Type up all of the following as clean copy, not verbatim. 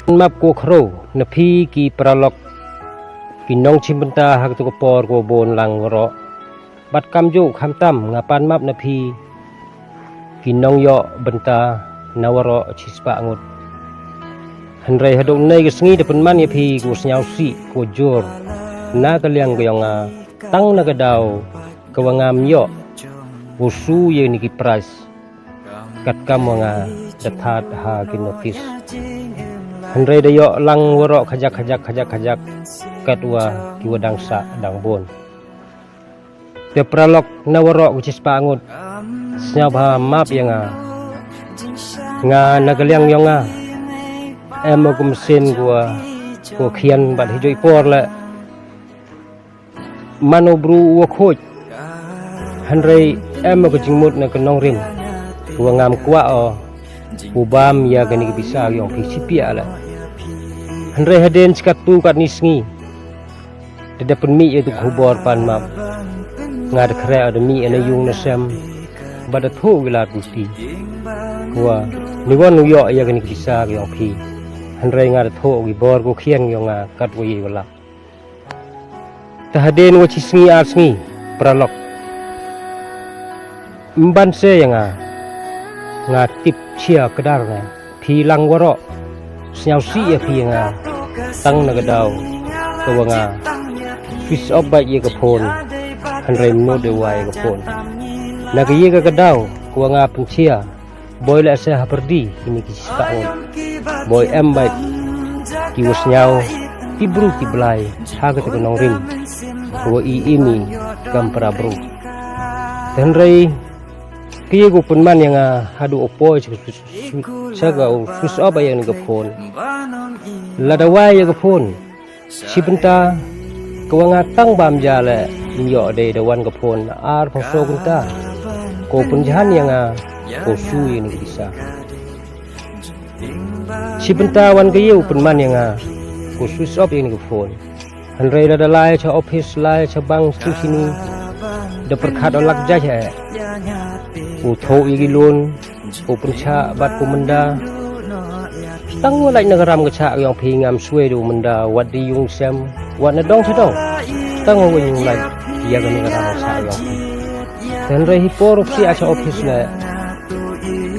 map ko khro na phi ki pralok ki nong chimbanta hak to por ko bon lang ro bat kam ju kham tam ngapan map na phi ki nong yo benta nawaro chispa ngut hanrai hadong nei ke sngi de penman ya phi ko snyau si ko jor na ka liang ko nga tang na ka daw kawangam yo usu ye ni ki price kat kam nga dathat ha ki notice hanrai de yo lang waro khajak katwa ki wadang sa dang bon te pralok nawaro ko chispa ngut snyau ba map ya nga nagaliang yo nga em mà cũng xin của khiên bạn thì chơi por là manobru khôi hanrei em mà có chừng một là cái nong rim của ngam qua ở của bam ya cái này bisa yang fisipia là hanrei haden sekat tu kat nisngi ada penmi itu kubor pan map ngad kre ada mi ana yung na sem bada thu gila tuti của niwan nu yo ya cái này bisa yang fi hanrei ngar tho gi bor go khiang yo nga kat wo yi wala tahaden wo chisngi asngi pralok mban se nga tip chia kedar nga phi lang waro snyau si ya phi nga tang na gadaw to nga fish of ba ye ka phon hanrei no de wai ka phon na ga ye ka gadaw ko nga pun chia boy la se haperdi ini ki spa boy em baik ki was nyau ki bru ki blai ha ka te nong rim ko i imi kam pra bru dan rei ki go pun man yang hadu opo saga sus oba yang ga phone la da wai ga phone si benta ko nga tang bam ja le yo de da wan ga phone ar pho so kunta ko pun jahan yang ko su ini bisa si pentawan ke yu penman yang ko switch off ini ke phone hanrei da lai cha office lai cha bang tu sini da perkhat olak ja cha ko tho igi lun ko pencha bat ko menda tang lai nagaram ke cha yang phi ngam suai do menda wat di yung sem wat na dong cha dong tang wo yung lai ya ga nagaram cha yang hanrei hi por si a cha office la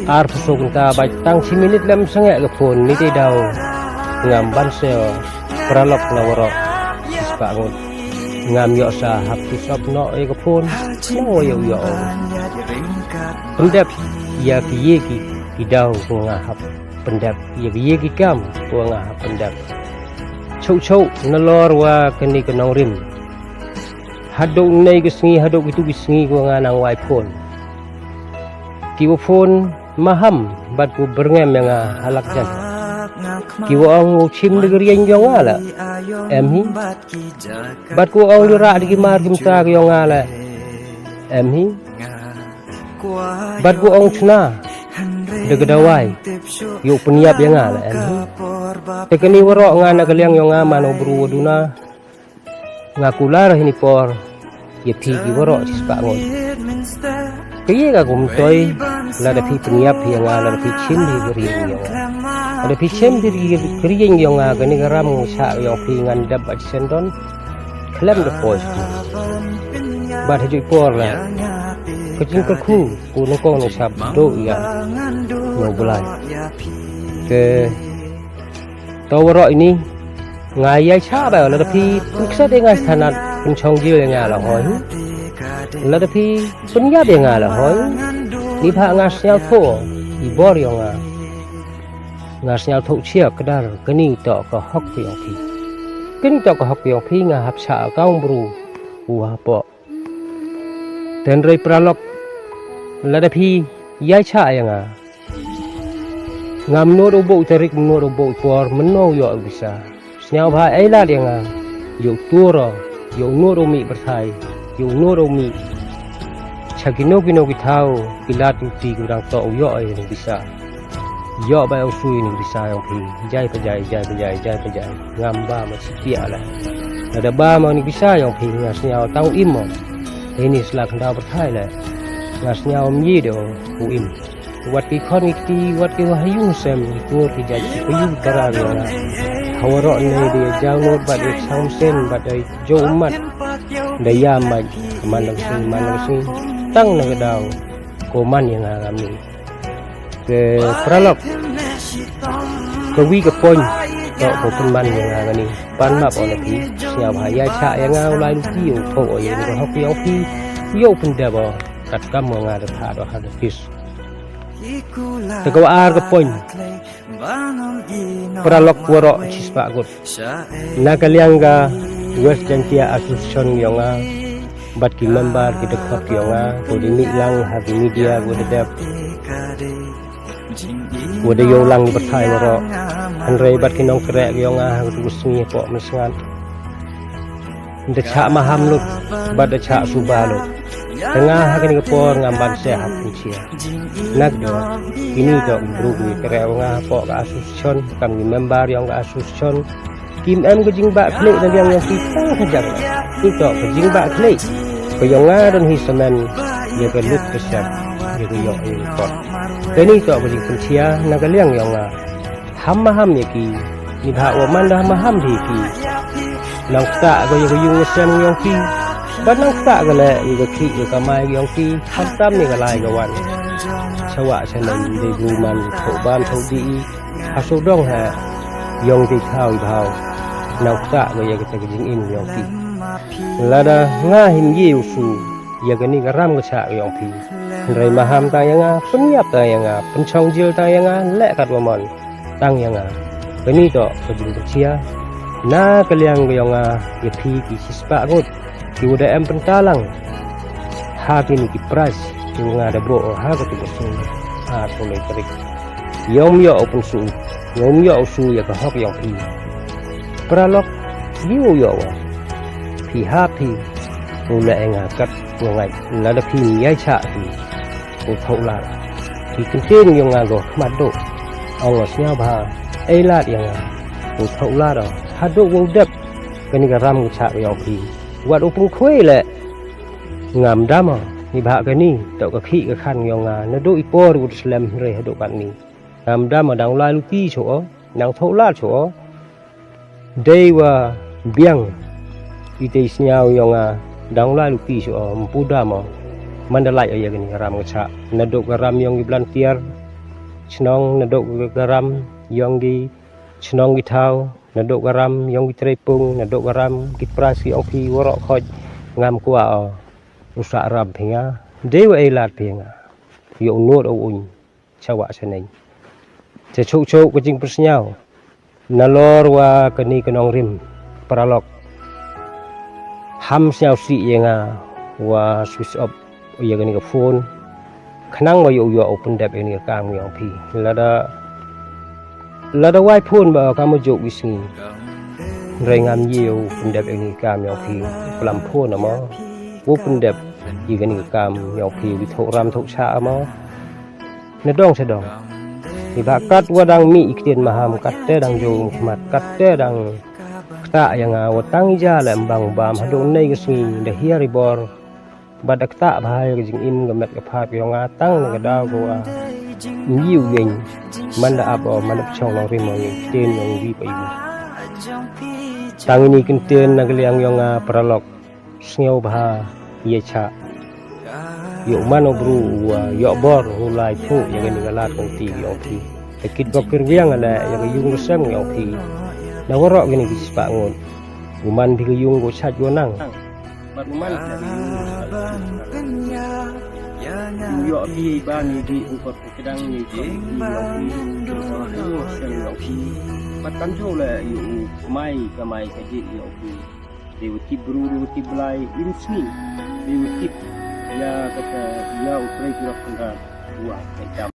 ar pho kunta bai tang 10 minit lam sange ga phone ni te daw ngam ban se pralok na waro ispa ngon ngam yo sa hap tu sop no e ga phone no yo pendap ya ki ye ki daw ko nga hap pendap ya ki ye ki kam ko nga hap pendap chou na lor wa kani ka nong rim hado nei ga sngi hado ki tu ki sngi ko nga nang wai phone ki wo phone maham bat ku berngem yang halak jan kiwa ang chim negeri yang ala emhi bat ku ang lura di mar kimta yang ala emhi bat ku ang chna degadawai yu penyap yang ala emhi tekeni waro nga nagaliang yang mano bru duna ngakular hini por ye phi ki waro chispa ngon kaya ka kumtoy la da phi penyap yang la da phi chim di geri yang ada phi chim di geri yang gani garam sa yang phi ngan dab at sendon klam da pois ba thaju por la kacing ka khu ku no ko no sab do ya no bulai ke tawro ini ngai yai cha ba la da phi ksa de ngai thanat kun chong ji le nga la hoi la da phi penyap yang la hoi ni pha nga sel tho i bor yang nga sel tho chia kedar keni to ka hok yang phi keni to ka hok yang phi nga hap sa kaung bru u ha po ten rei pralok la da phi yai cha yang ngam no do bo tarik no do bo por meno yo bisa snyau bha ai la yang yo turo yo no do mi berthai yo no do mi chakino kino ki thau pilat ti kurang to yo ai ni bisa yo ba au sui ni bisa yang phi jai pa jai ngam ba ma sipia la ada ba ma ni bisa yang phi nga snyau tau im mo ini selak nda berthai la nga snyau mi do u im wat ki khon ki wat ki wahyu sem ko ki ja ki yu bara ga hawro ne dia jauh bat dia samsen bat dia jo umat daya mai manang sing tang na daw ko man yang kami ke pralok ke wi ke poin tok ko penman yang ngani pan map on ki sia bahaya cha yang ngau lai ki u tho o yang ko hoki oki yo punda ba kat kam nga da tha do ha fish te ko ar ke poin pralok woro cispa gut na kalianga west jantia asusun yang bat ki member ki dekat yang ko di lang hari media ko de Wada yo lang di berthai waro Andrei bat kinong kerek yo nga Wada usngi po mesengan Nda cak maham luk Bat da cak subah luk Tengah hakini kepor ngamban sehat kuncia Nak do Kini do bro wi kerek nga po ka asusun Kam ni member yang ka asusun Kim em ko jing bak klik dan yang kita kejak Ito ko jing bak klik Ko yo nga dan hisaman Ya ka luk kesyap Ya ka yo pot Kini to bajing kuncia nagaliang yang ham ya ki ni ba wa man dah maham di ki nang ta go yung sem yang ki ba nang ta ga le yu ki yu ka mai yang ki tam ni ga lai ga wan chawa chanan de bu man tho ban tho di ha so dong ha yong ti khao thao nang ta go ya ka jing in yang ki la da nga him yi su ya ga ni ga ram ga cha yang ki Rai maham tayanga penyap tayanga pencongjil tayanga lek kat wamon tang yanga beni to kejing bercia na kaliang yanga ye pi ki sispa gut ki uda em pentalang ha kini ki pras ki nga da bro ha ko tu sung ha to le trik yom yo open su yom yo su ya ka hok yong pi pralok liu yo wa pi ha pi ula enga kat ngai la da pi yai cha pi ko thau la ki kentin yang ngago mado awas nya ba ai lat yang ko thau la do hado wo dep kani ga ram cha yang pi wat upung khoi le ngam dama ni ba kani to ka khi ka khan yang na do ipo ru slam re hado kan ni ngam dama dang lai lu pi cho nang thau la cho dei wa biang ite snyao yang dang lai lu pi cho mpu dama mandalai aya gini garam gacha nadok garam yang di blantiar chnong nadok garam yang di chnong gi thau nadok garam yang di trepung nadok garam ki prasi oki worok khoj ngam kwa rusak ram phinga dewa elat phinga yo nuot o un chawa sanai che chuk chuk kejing persnyau nalor wa kani kenong rim pralok ham syau si yenga wa switch off ya gani ka phone khnang wa yo open dep ini ka ang yang pi lada wai phone ba ka mo jo wisni rai ngam yiu open dep ini ka ang yang pi plam phone ma open dep yi gani ka am yang pi wi tho ram tho cha ma na dong sa dong ni ba kat wa dang mi ikten maham kat te dang jo mat kat te dang ta yang wa tang ja la bang bam hadong nei ga sni da hiari bor badak tak bahaya ke jing in gamet ke phap yang atang ke daw ko yiu yin man da ap man da chong lo rim yang ten yang wi pa ibu tang ini kenten na galiang yang pralok sneu bah ye cha yo man bru wa yo bor ulai pu yang ni galat kong ti yo pi ekit bokir wiang ala yang yung resem yo pi na worok gini bispa ngon uman bi yung go chat yo nang Baruman yo di bani di ukot kedang ni di patan jo le yu mai ka ji yo di dewi bru dewi blai insni dewi ya kata ya uprei kira kanda dua